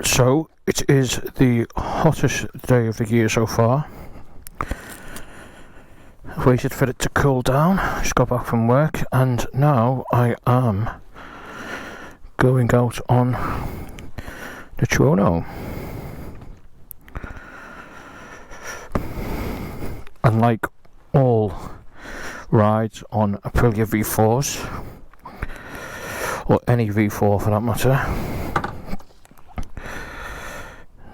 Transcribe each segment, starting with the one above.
So it is the hottest day of the year so far. I've waited for it to cool down, just got back from work, and now I am going out on the Tuono. And like all rides on Aprilia V4s, or any V4 for that matter,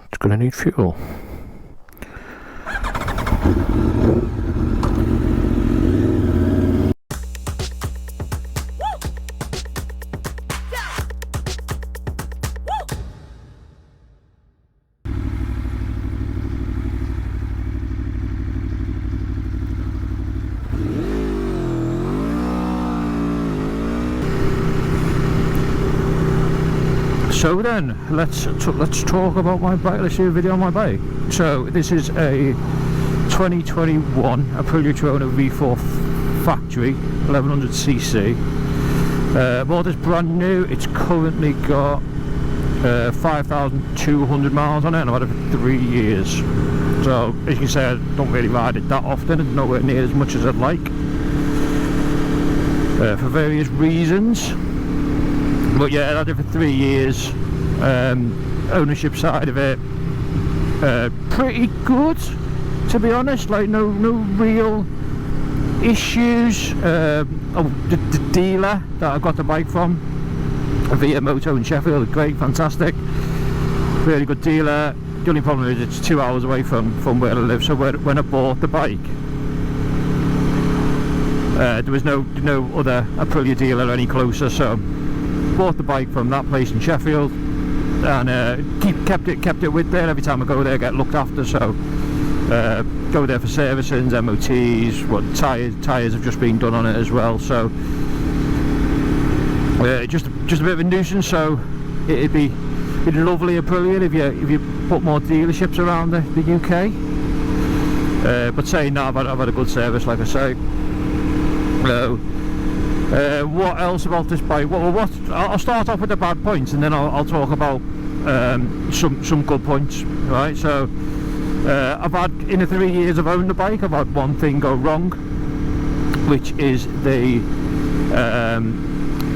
it's going to need fuel. So then, let's talk about my bike. Let's do a video on my bike. So this is a 2021 Aprilia Tuono V4 factory, 1100cc. Bought this brand new. It's currently got 5,200 miles on it, and I've had it for 3 years. So as you can see, I don't really ride it that often, and nowhere near as much as I'd like, for various reasons. But yeah, I had it for 3 years. Ownership side of it, pretty good, to be honest. Like no real issues. The dealer that I got the bike from, via Moto in Sheffield, great, fantastic, really good dealer. The only problem is it's 2 hours away from where I live. So when I bought the bike, there was no other Aprilia dealer any closer, so bought the bike from that place in Sheffield, and kept it with there. Every time I go there, I get looked after. So go there for servicings, MOTs. What tyres have just been done on it as well. So just a bit of a nuisance. So it'd be lovely Aprilia if you put more dealerships around the UK. But saying that, I've had a good service, like I say. What else about this bike? Well, I'll start off with the bad points, and then I'll talk about some good points. Right. So I've had, in the 3 years I've owned the bike, I've had one thing go wrong, which is the I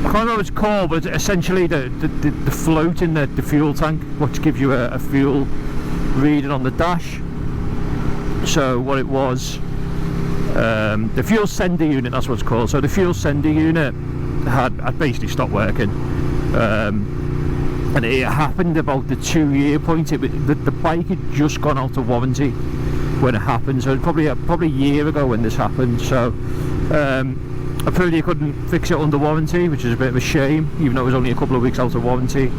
can't remember what it's called, but it's essentially the float in the fuel tank, which gives you a fuel reading on the dash. So what it was, the fuel sender unit, that's what it's called. So the fuel sender unit had basically stopped working, and it happened about the 2 year point. The bike had just gone out of warranty when it happened, so it was probably a year ago when this happened. So Aprilia couldn't fix it under warranty, which is a bit of a shame, even though it was only a couple of weeks out of warranty.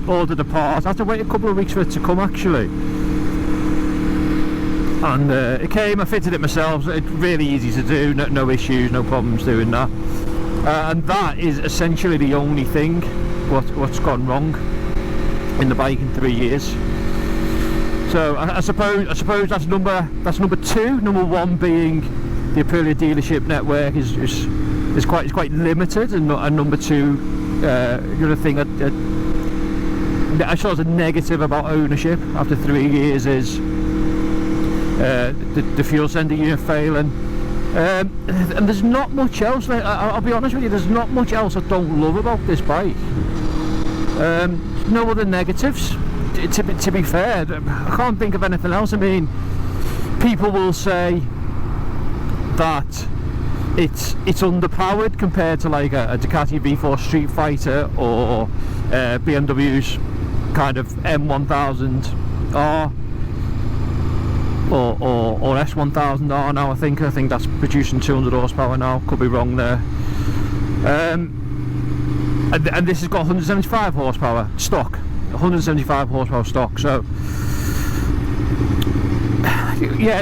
Ordered the part. I had to wait a couple of weeks for it to come, actually. And it came, I fitted it myself. It's really easy to do, no issues, no problems doing that. And that is essentially the only thing what's gone wrong in the bike in 3 years. So I suppose that's number two. Number one being the Aprilia dealership network is quite limited, and number two, the other thing I saw as a negative about ownership after 3 years is the fuel sender unit failing, and there's not much else. I'll be honest with you, there's not much else I don't love about this bike. No other negatives, to be fair. I can't think of anything else. I mean, people will say that it's underpowered compared to like a Ducati V4 Street Fighter, or BMW's kind of M1000R, or S1000R now. I think that's producing 200 horsepower now. Could be wrong there. And this has got 175 horsepower stock. 175 horsepower stock. So yeah,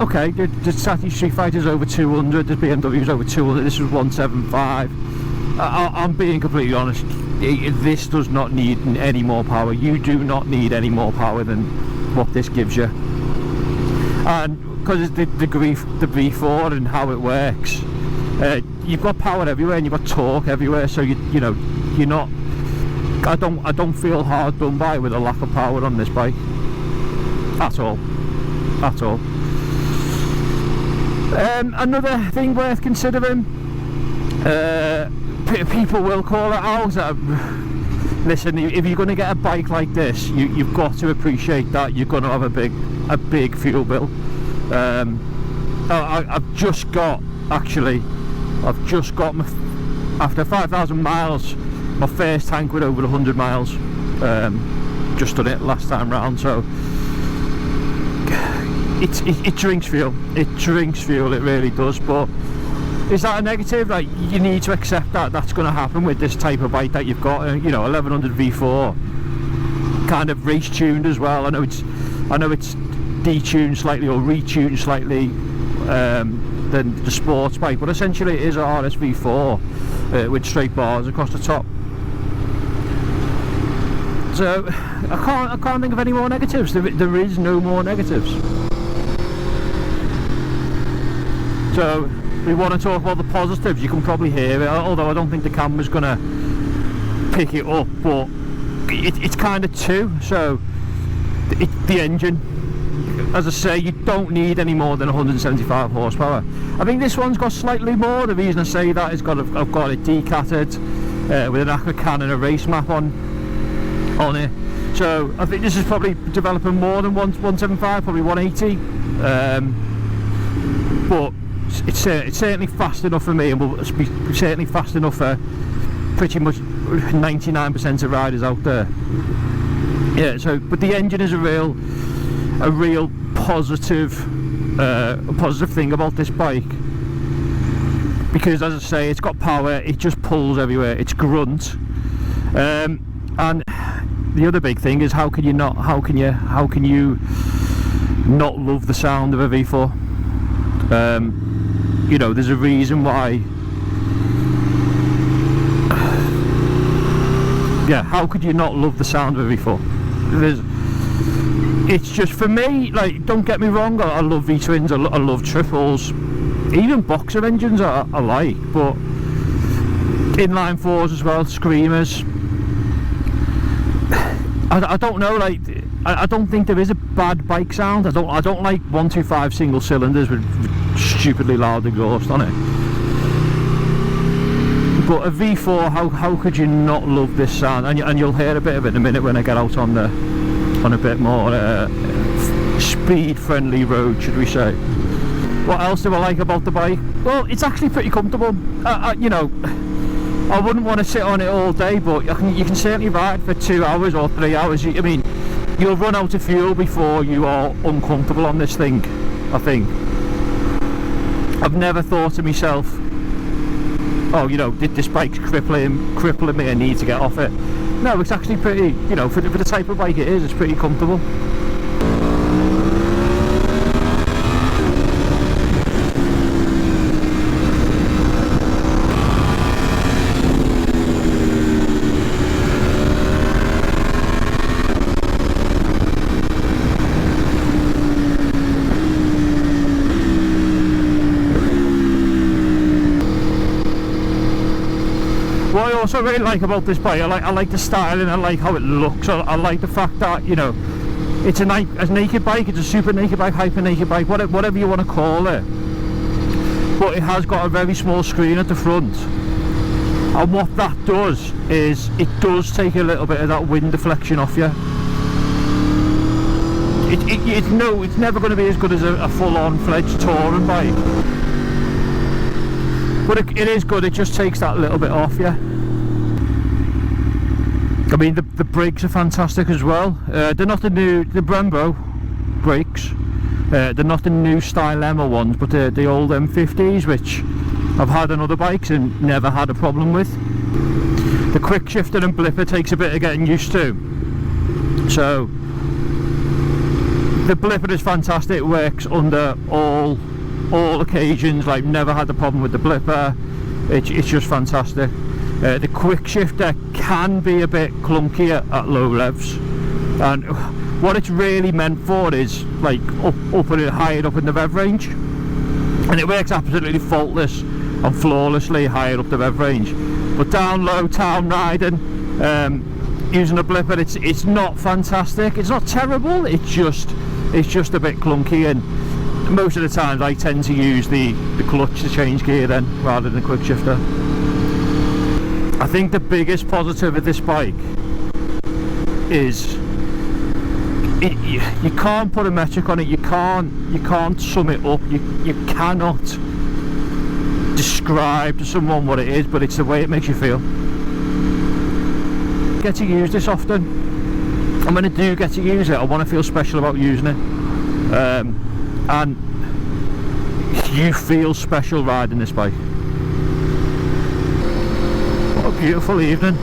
okay. The Ducati Street Fighter's over 200. The BMW's over 200. This was 175. I'm being completely honest. This does not need any more power. You do not need any more power than what this gives you. And because it's the V4 and how it works, you've got power everywhere and you've got torque everywhere, so you're not I don't feel hard done by with a lack of power on this bike at all. Another thing worth considering, people will call it out. Listen, if you're going to get a bike like this, you've got to appreciate that you're going to have a big fuel bill. I've just got after 5,000 miles, my first tank went over 100 miles. Just done it last time round, so it drinks fuel. It really does. But is that a negative? Like, you need to accept that that's going to happen with this type of bike that you've got. 1100 V4, kind of race tuned as well. I know it's detuned slightly or retuned slightly than the sports bike, but essentially it is a RSV4 with straight bars across the top. So I can't think of any more negatives. There is no more negatives. So we want to talk about the positives. You can probably hear it, although I don't think the camera's gonna pick it up, but it's kind of two. So the engine, as I say, you don't need any more than 175 horsepower. I think this one's got slightly more. The reason I say that is I've got it decatted with an Aqua Cannon, a race map on it. So I think this is probably developing more than 175, probably 180. But it's certainly fast enough for me, and will be certainly fast enough for pretty much 99% of riders out there. Yeah. So, but the engine is a real positive thing about this bike, because, as I say, it's got power. It just pulls everywhere. It's grunt. And the other big thing is, how can you not love the sound of a V4? There's a reason why. Yeah, how could you not love the sound of a V4? It's just, for me, like, don't get me wrong, I love V-twins, I love triples, even boxer engines I like, but inline fours as well, screamers. I don't know, like, I don't think there is a bad bike sound. I don't like 125 single cylinders with stupidly loud exhaust on it. But a V4, how could you not love this sound? And you'll hear a bit of it in a minute when I get out on a bit more speed-friendly road, should we say. What else do I like about the bike? Well, it's actually pretty comfortable. I wouldn't want to sit on it all day, but you can certainly ride for 2 hours or 3 hours. You'll run out of fuel before you are uncomfortable on this thing, I think. I've never thought to myself, oh, this bike's crippling me, I need to get off it. No, it's actually pretty, for the type of bike it is, it's pretty comfortable. What I also really like about this bike, I like the styling, I like how it looks, I like the fact that, it's a naked bike, it's a super naked bike, hyper naked bike, whatever you want to call it. But it has got a very small screen at the front. And what that does is, it does take a little bit of that wind deflection off you. It's never going to be as good as a full-on fledged touring bike. But it is good, it just takes that little bit off you. I mean, the brakes are fantastic as well. They're not the Brembo brakes. They're not the new Stylema ones, but they're the old M50s, which I've had on other bikes and never had a problem with. The quick shifter and blipper takes a bit of getting used to. So the blipper is fantastic, it works under all occasions, like never had a problem with the blipper. It's just fantastic. The quick shifter can be a bit clunky at low revs, and what it's really meant for is like up and higher up in the rev range, and it works absolutely faultless and flawlessly higher up the rev range. But down low, town riding, using a Blipper, it's not fantastic, it's not terrible, it's just a bit clunky, and most of the times I tend to use the clutch to change gear then rather than the quick shifter. I think the biggest positive of this bike is you can't put a metric on it, you can't sum it up, you cannot describe to someone what it is, but it's the way it makes you feel. I get to use this often, and when I do get to use it, I want to feel special about using it, and you feel special riding this bike. What a beautiful evening.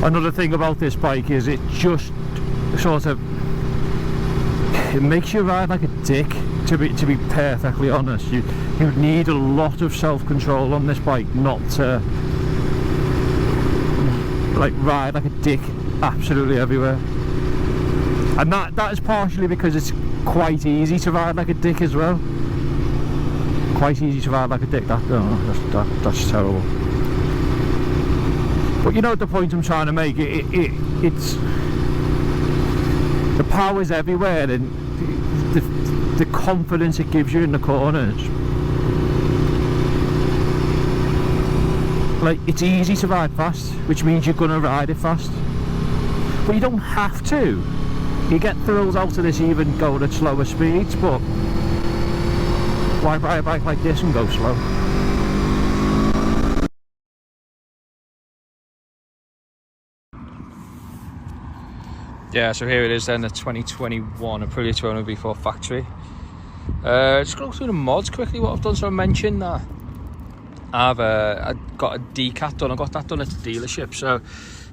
Another thing about this bike is it just sort of, it makes you ride like a dick, to be perfectly honest. You need a lot of self-control on this bike not to like ride like a dick absolutely everywhere. And that is partially because it's quite easy to ride like a dick as well. Quite easy to ride like a dick. That's terrible. But you know the point I'm trying to make. It's the power's everywhere, and the confidence it gives you in the corners. Like, it's easy to ride fast, which means you're gonna ride it fast. But you don't have to. You get thrills out of this even going at slower speeds, but why ride a bike like this and go slow? Yeah, so here it is then, the 2021 Aprilia Tuono V4 factory. Just go through the mods quickly, what I've done. So I mentioned that I've got a decat done. I got that done at the dealership. So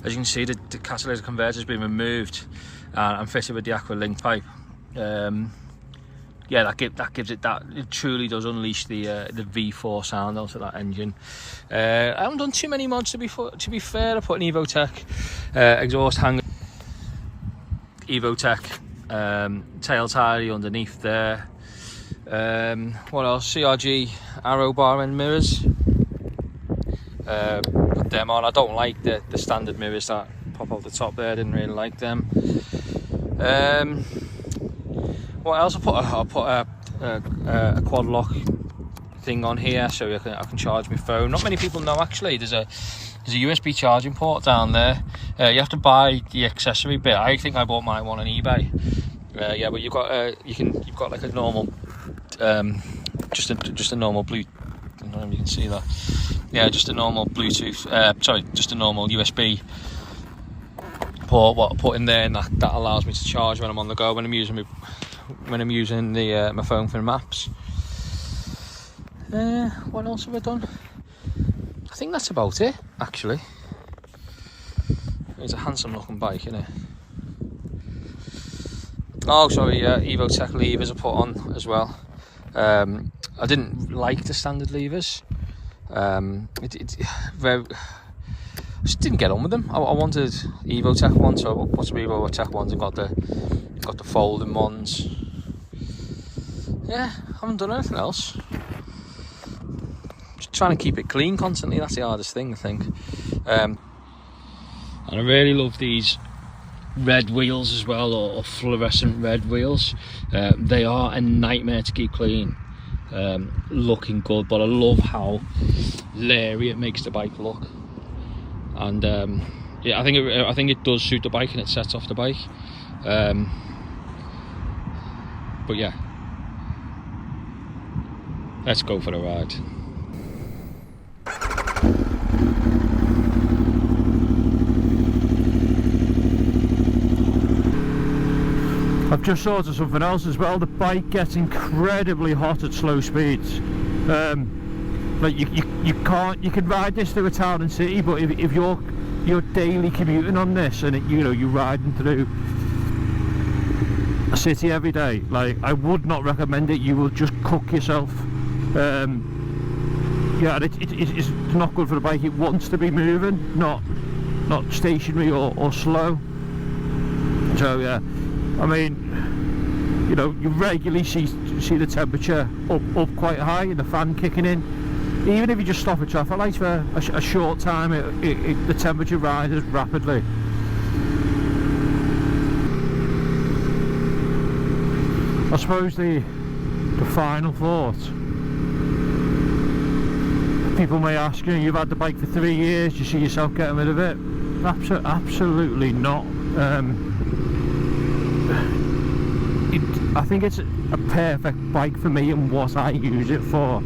as you can see, the catalytic converter has been removed and fitted with the aqua link pipe. Yeah, that gives it that. It truly does unleash the V4 sound out of that engine. I haven't done too many mods to be fair. I put an Evotech exhaust hanger, Evotech tail tidy underneath there. What else? CRG arrow bar end mirrors. Put them on. I don't like the standard mirrors that pop out the top there. I didn't really like them. What else? I put a quad lock thing on here so I can charge my phone. Not many people know actually. There's a USB charging port down there. You have to buy the accessory bit. I think I bought my one on eBay. Yeah, but you've got like a normal, just a normal Bluetooth. I don't know if you can see that. Yeah, just a normal Bluetooth. Sorry, just a normal USB port. What I put in there, and that allows me to charge when I'm on the go. When I'm using the my phone for maps. What else have I done? I think that's about it, actually. It's a handsome looking bike, isn't it? Oh, sorry, Evotech levers I put on as well. I didn't like the standard levers. I just didn't get on with them. I wanted Evotech ones, so I put some Evotech ones and got the folding ones. Yeah, I haven't done anything else. Trying to keep it clean constantly, that's the hardest thing, I think. And I really love these red wheels as well, or fluorescent red wheels. They are a nightmare to keep clean, looking good, but I love how leery it makes the bike look. And yeah, I think it does suit the bike and it sets off the bike. But yeah, let's go for a ride. I've just thought of something else as well. The bike gets incredibly hot at slow speeds. Like you can ride this through a town and city, but if you're daily commuting on this and you're riding through a city every day, like, I would not recommend it. You will just cook yourself. Yeah, it's not good for the bike. It wants to be moving, not stationary or slow. So yeah, I mean, you know, you regularly see the temperature up quite high and the fan kicking in. Even if you just stop at traffic lights for a short time, the temperature rises rapidly. I suppose the final thought, people may ask, you know, you've had the bike for 3 years, do you see yourself getting rid of it? Absolutely not. I think it's a perfect bike for me and what I use it for.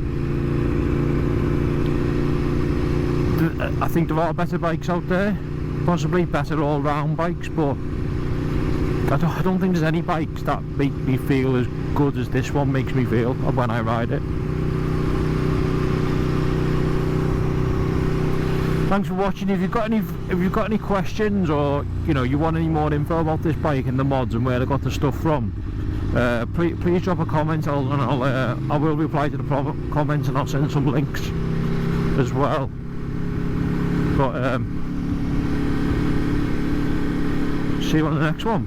I think there are better bikes out there, possibly better all-round bikes, but I don't think there's any bikes that make me feel as good as this one makes me feel when I ride it. Thanks for watching. If you've got any questions, or you know, you want any more info about this bike and the mods and where I got the stuff from, please drop a comment. I will reply to the comments, and I'll send some links as well. But see you on the next one.